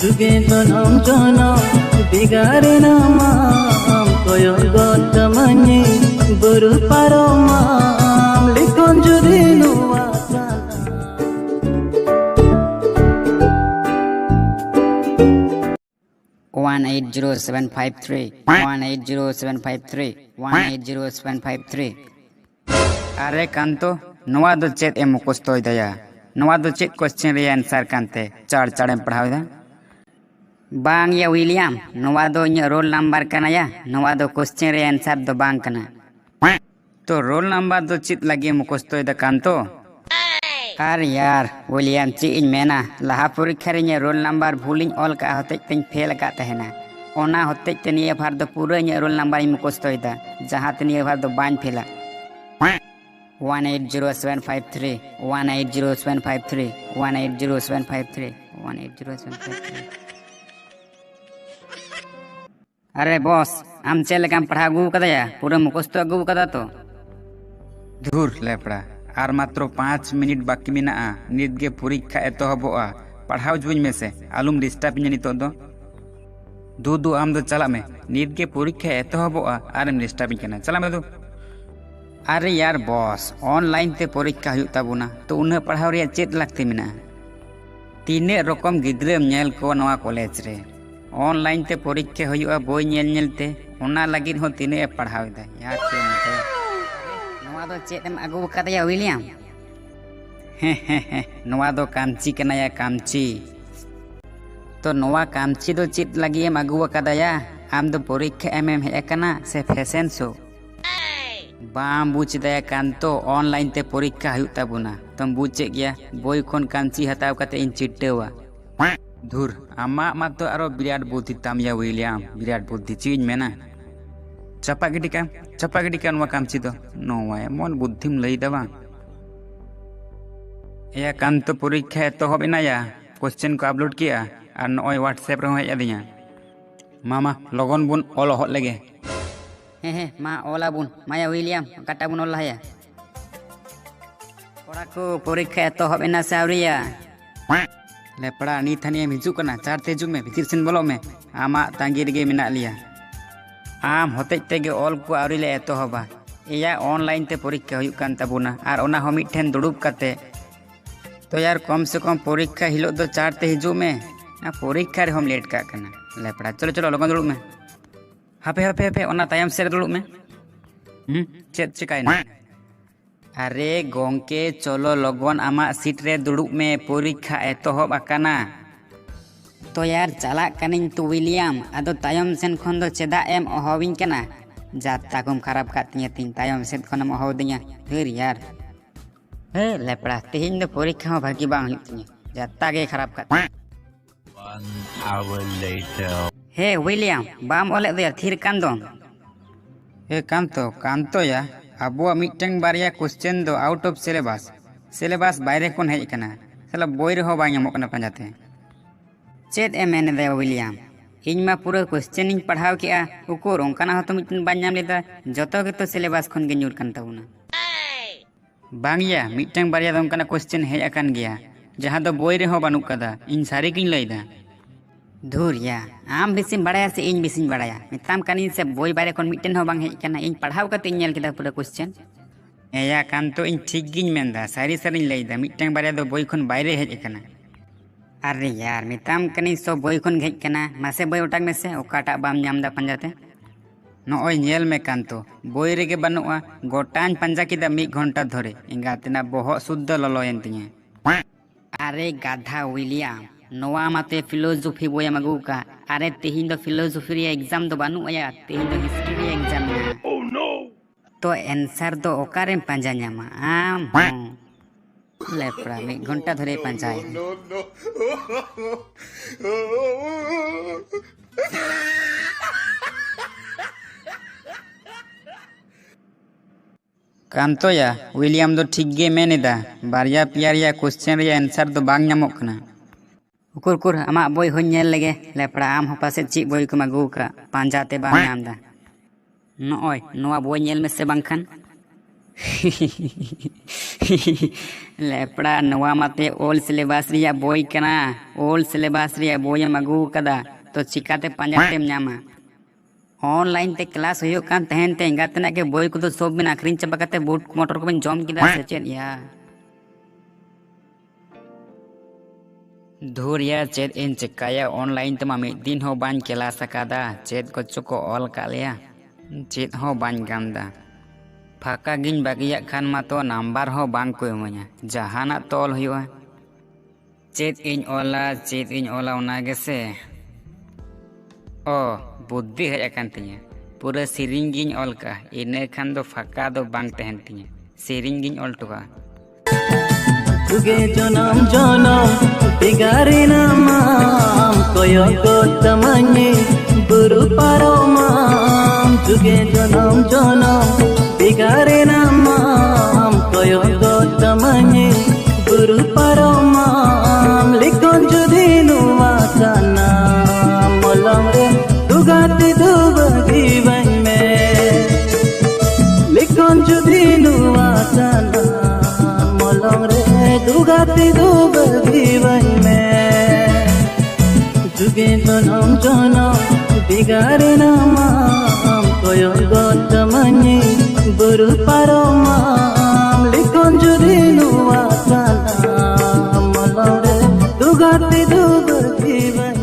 जुगे जनम जनम बिगारे नामाम कोयो गतमनी बुरु पारोमाम लिखन जुदी नुआ 180753 180753 180753 अरे कांतो नवा दो चेत एम मुखस्तोय दया नवा दो चेत क्वेश्चन रे आंसर कांते चार चार पढ़ाव दा बांग या विलियम नवा दो इन रोल नंबर कना या नवा दो क्वेश्चन रे आंसर दो बांग कना तो रोल नंबर दो चित लगे मुखस्तोय दा कांतो अरे यार विलियम ची इन मेना लहा परीक्षा रे रोल नंबर भूलिंग ऑल का होते तिन फेल का तहना ओना होते तनिए भार दो पूरा इन रोल नंबर इन मुखस्तोय दा जहां तनिए भार दो बांग फेला 180753 180753 180753 180753 अरे बॉस आम चल काम पढ़ा गु कदा या पूरा मुखस्त गु कदा तो धूर लेपड़ा आर मात्र 5 मिनट बाकी मेना नित गे परीक्षा एतहबोआ पढ़ाव जुइन में से आलुम डिस्टर्ब इन नितो दो दू आम दो चला में नित गे परीक्षा एतहबोआ आरम डिस्टर्ब कना चला में दो अरे यार बॉस ऑनलाइन ते परीक्षा हुई ताबुना तो उन्हें पढ़ाव रे चेत लगते मेना तीने रकम गिद्रम नेल को नवा कॉलेज रे ऑनलाइन ते परीक्षा हुआ बोई नेलते ओना लगिन हो तीने पढ़ाव दा यार के मते नवा दो चेत एम अगु कदया विलियम नवा दो कामची कना या कामची तो नवा कामची दो चेत लगी एम अगु कदया आम दो परीक्षा एम हे कना से फैशन शो बाम बुझ दया कांतो ऑनलाइन ते परीक्षा हुई ताबुना तुम बुझे गया बोई खन कांची हताव कते इन चिट्टेवा धुर आमा मातो आरो बिराट बुद्धि तामिया विलियम बिराट बुद्धि चीज मेना चपा गिडी का नवा कामची दो नोवा मन बुद्धिम लई दवा या कांतो परीक्षा तो होबेना या क्वेश्चन को अपलोड किया और नय व्हाट्सएप रे हेज अदिया मामा लगन बुन ऑल होत लगे हे मा ओला बुन माया विलियम काटा बुन ओला या कोड़ा को परीक्षा तो होबेना सावरिया लेपड़ा नी थानी हिजू कना चार तेजू में भीतर सिन बोलो में आमा तांगी रे मेना लिया आम होते तेगे ऑल को आवरिले तो होबा एया ऑनलाइन ते परीक्षा हुई कान ताबुना और ओना हो मिठेन दुड़ुब काते तो यार कम से कम परीक्षा हिलो दो चार ते हिजू में ना परीक्षा रे हम लेट का कना लेपड़ा चलो चलो लगन दुड़ुब में हापे हापे हापे ओना तायम से दुड़ुब में चेत चिकाय ना अरे गोंके चलो लगन आमा सीट रे दुड़ुब में परीक्षा एतोहब आकाना तो यार चला कनिन तू विलियम आदो तायम सेन खन दो चेदा एम अहविन कना जाता कुम खराब कातिया तीन तायम सेन खनम अहव दिया फिर यार हे लेपड़ा तेहिन दो परीक्षा भागी बांग हुई तिया जाता गे खराब का 1 hour later हे विलियम बाम ओले दो थिर कान दो हे कांतो या अबो मिटंग बारिया क्वेश्चन दो आउट ऑफ सिलेबस बाहरे कोन हेज कना साला बोई रे हो बा ñamok कना पंजाते चेत ए मेने दे विलियम इन मा पूरा क्वेश्चन इन पढ़ाव किया उकोर ओंकाना हतो मिटन बान ñam लेदा जतो के तो सिलेबस खन गे ᱧᱩᱨ कान ताबुना बांगिया मिटंग बारिया दो ओंकाना क्वेश्चन हेज अकान गया जहां दो बोई रे हो बानुक कदा इन सारी किन लैदा धुरिया आम बिसिन बड़ाया से इन बिसिन बड़ाया मिताम कानी से बोई बारे कोन मिटन हो बांग हेज कना इन पढ़ाव कते ñel केदा पूरा क्वेश्चन एया कांतो इन ठीक गिन मेंदा सारी सारी लैदा मिटंग बारिया दो बोई खन बाहरे हेज कना अरे यार मिताम कनी सो बोई खन हेज कना मासे बोई ओटाक में से ओकाटा बाम ñam दा पंजाते नोय ñel में कांतो बोई रेगे बनुआ गोटान पंजा किदा 1 घंटा धरे इंगा तना बोहो शुद्ध ललोयन तिया अरे गाधा विलियम नोवा माते फिलोसफी बोय मगु का अरे तेहिन दो फिलोसफी रे एग्जाम दो बानु आया तेहिन दो हिस्ट्री रे एग्जाम ना ओह नो तो आंसर दो ओकारे पंजा ñama आम लेपड़ा 1 घंटा धरे पंजाय कांतो या विलियम दो ठीक गे मेनेदा बारिया पियारिया क्वेश्चन रे आंसर दो बांग ñamok कना उकुर आमा बोई हो ñel लगे लेपड़ा आम हो पासे ची बोई को मगु का पांजाते बांग ñam दा नोय नोवा बोई ñel में से बांग Khan lepra noa mate all syllabus riya boy kana all syllabus riya boy em agu kada to chikate panjatem nyama online te class huyuk kan tehen te engatna ke boy ko to sob bin akhrin chaba kate boot motor ko bin jom kida se chet ya धूर या चेत इन चिकाया online तमा मिद दिन हो बान केला सकादा चेत को चुको ऑल कालिया चेत हो बान गामदा फाका गिन बागिया खान मा तो नंबर हो बांग को इमोnya जहाना तोल हुआ चेत इन ओला उना गेसे ओ बुद्धि है अकान तिया पूरा सिरिंग गिन ऑल का इने खान दो फाका दो बांग तहन तिया सिरिंग गिन ऑल टुका तुगे जनम जनम बिगारे नाम कोयो को तमन्ये बुरु पारो माम तुगे जनम जनम बिगारे नाम कोयो को तमन्ये बुरु पारो माम लिखोन जुदी नुवा sana मोलम रे दुगाती दुबगी बन में लिखोन जुदी नुवा sana मोलम रे दुगाती दुबगी बन में जुगे जनम जनम बिगारे नाम कोयो को तमन्ये बुरु पारो माम लिखोन जुदी नुवा sana मोलम रे दुगाती दुबगी बन